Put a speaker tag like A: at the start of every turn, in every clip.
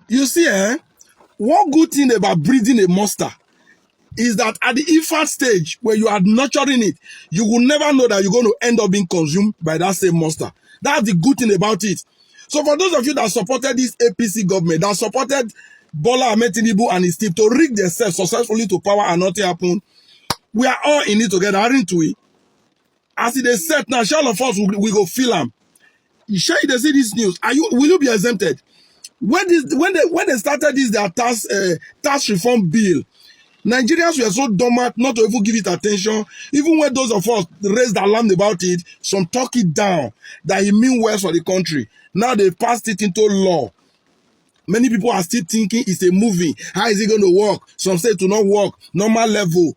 A: You see, one good thing about breeding a monster is that at the infant stage, where you are nurturing it, you will never know that you're going to end up being consumed by that same monster. That's the good thing about it. So for those of you that supported this APC government, that supported Bola Ahmed Tinubu and his team to rig themselves successfully to power and nothing happen, we are all in it together, aren't we? As it is set now, all of us we go feel them. You share they see this news. Will you be exempted? When they started this their tax reform bill, Nigerians were so dormant not to even give it attention. Even when those of us raised alarm about it, some talk it down that it means well for the country. Now they passed it into law. Many people are still thinking it's a movie. How is it going to work? Some say it will not work. Normal level.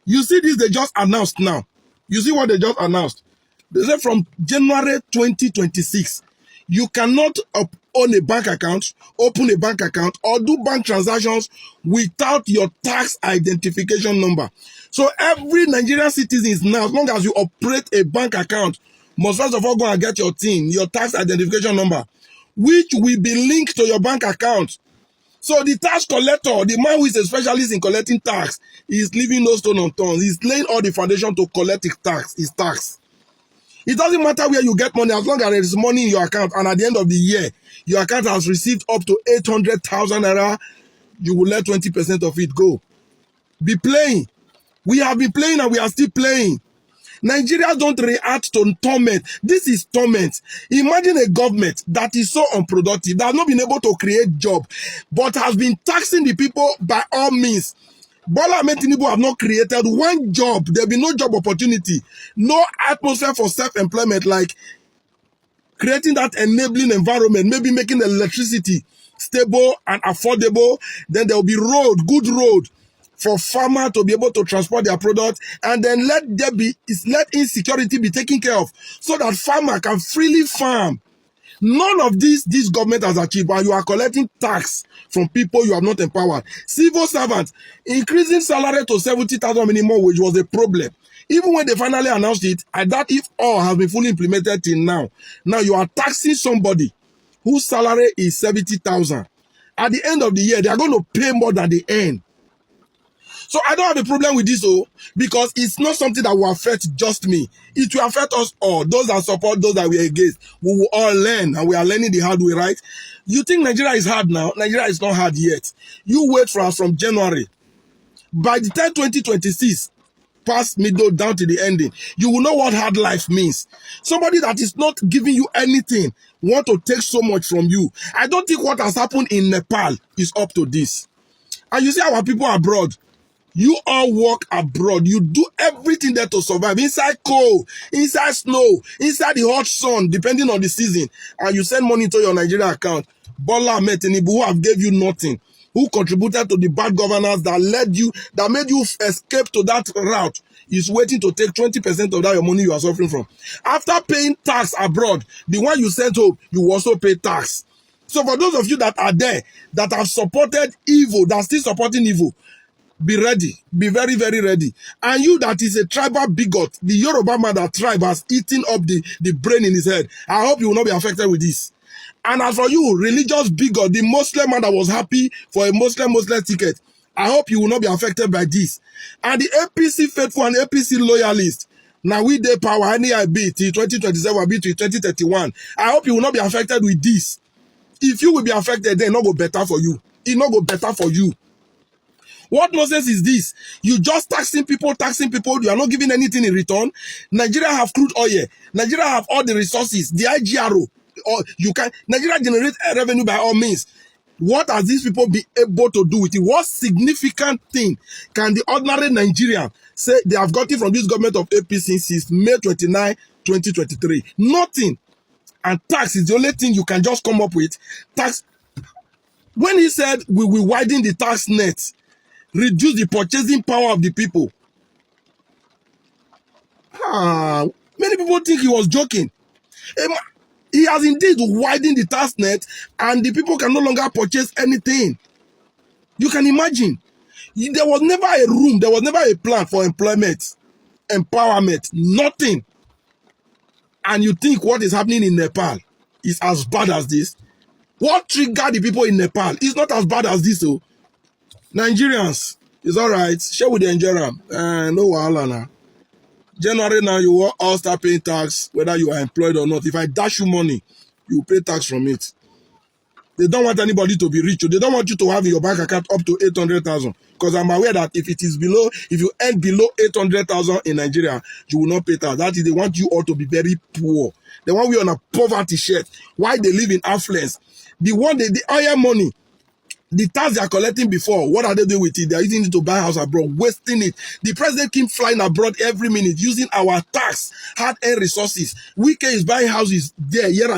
A: You see this, they just announced now. You see what they just announced. They said from January 2026, you cannot own a bank account, open a bank account, or do bank transactions without your tax identification number. So every Nigerian citizen now, as long as you operate a bank account, must first of all go and get your TIN, your tax identification number, which will be linked to your bank account. So the tax collector, the man who is a specialist in collecting tax, is leaving no stone unturned. He's laying all the foundation to collect his tax. It doesn't matter where you get money, as long as there is money in your account, and at the end of the year, your account has received up to 800,000 naira, you will let 20% of it go. Be playing. We have been playing and we are still playing. Nigerians don't react to torment. This is torment. Imagine a government that is so unproductive, that has not been able to create job, but has been taxing the people by all means. Bola Ahmed Tinubu have not created one job. There will be no job opportunity, no atmosphere for self-employment, like creating that enabling environment, maybe making electricity stable and affordable. Then there will be good road for farmers to be able to transport their product, and then let insecurity be taken care of so that farmer can freely farm. None of this government has achieved, and you are collecting tax from people you have not empowered. Civil servants, increasing salary to 70,000 minimum wage was a problem. Even when they finally announced it, I doubt if all has been fully implemented till now. Now you are taxing somebody whose salary is 70,000. At the end of the year, they are going to pay more than they earn. So I don't have a problem with this, because it's not something that will affect just me. It will affect us all. Those that support, those that we are against. We will all learn, and we are learning the hard way, right? You think Nigeria is hard now? Nigeria is not hard yet. You wait for us from January. By the time 2026, past middle down to the ending, you will know what hard life means. Somebody that is not giving you anything want to take so much from you. I don't think what has happened in Nepal is up to this. And you see our people abroad. You all work abroad. You do everything there to survive. Inside cold, inside snow, inside the hot sun, depending on the season. And you send money to your Nigeria account. Bola Ahmed Tinubu, who have gave you nothing, who contributed to the bad governance that made you escape to that route, is waiting to take 20% of that your money you are suffering from. After paying tax abroad, the one you sent home, you also pay tax. So for those of you that are there, that have supported evil, that are still supporting evil, be ready. Be very, very ready. And you that is a tribal bigot, the Yoruba man that tribe has eaten up the brain in his head, I hope you will not be affected with this. And as for you, religious bigot, the Muslim man that was happy for a Muslim ticket, I hope you will not be affected by this. And the APC faithful and APC loyalist, now we dey power, any I be till 2027, I be till 2031. I hope you will not be affected with this. If you will be affected, then it not go better for you. It not go better for you. What nonsense is this? You just taxing people, you are not giving anything in return. Nigeria have crude oil. Nigeria have all the resources, the IGRO. Or Nigeria generate revenue by all means. What has these people been able to do with it? What significant thing can the ordinary Nigerian say they have gotten from this government of APC since May 29, 2023? Nothing. And tax is the only thing you can just come up with. Tax. When he said we will widen the tax net, reduce the purchasing power of the people. Many people think he was joking. He has indeed widened the tax net, and the people can no longer purchase anything. You can imagine. There was never a room, there was never a plan for employment, empowerment, nothing. And you think what is happening in Nepal is as bad as this? What triggered the people in Nepal? It's not as bad as this. So Nigerians, it's all right. Share with the Nigerian. No wahala now. January now, you will all start paying tax, whether you are employed or not. If I dash you money, you pay tax from it. They don't want anybody to be rich. They don't want you to have in your bank account up to 800,000. Because I'm aware that if you earn below 800,000 in Nigeria, you will not pay tax. That is, they want you all to be very poor. They want you on a poverty shirt. Why they live in affluence? The oil money, the tax they are collecting before, what are they doing with it? They are using it to buy house abroad, wasting it. The president keeps flying abroad every minute, using our tax, hard-earned resources. Wike is buying houses there, here and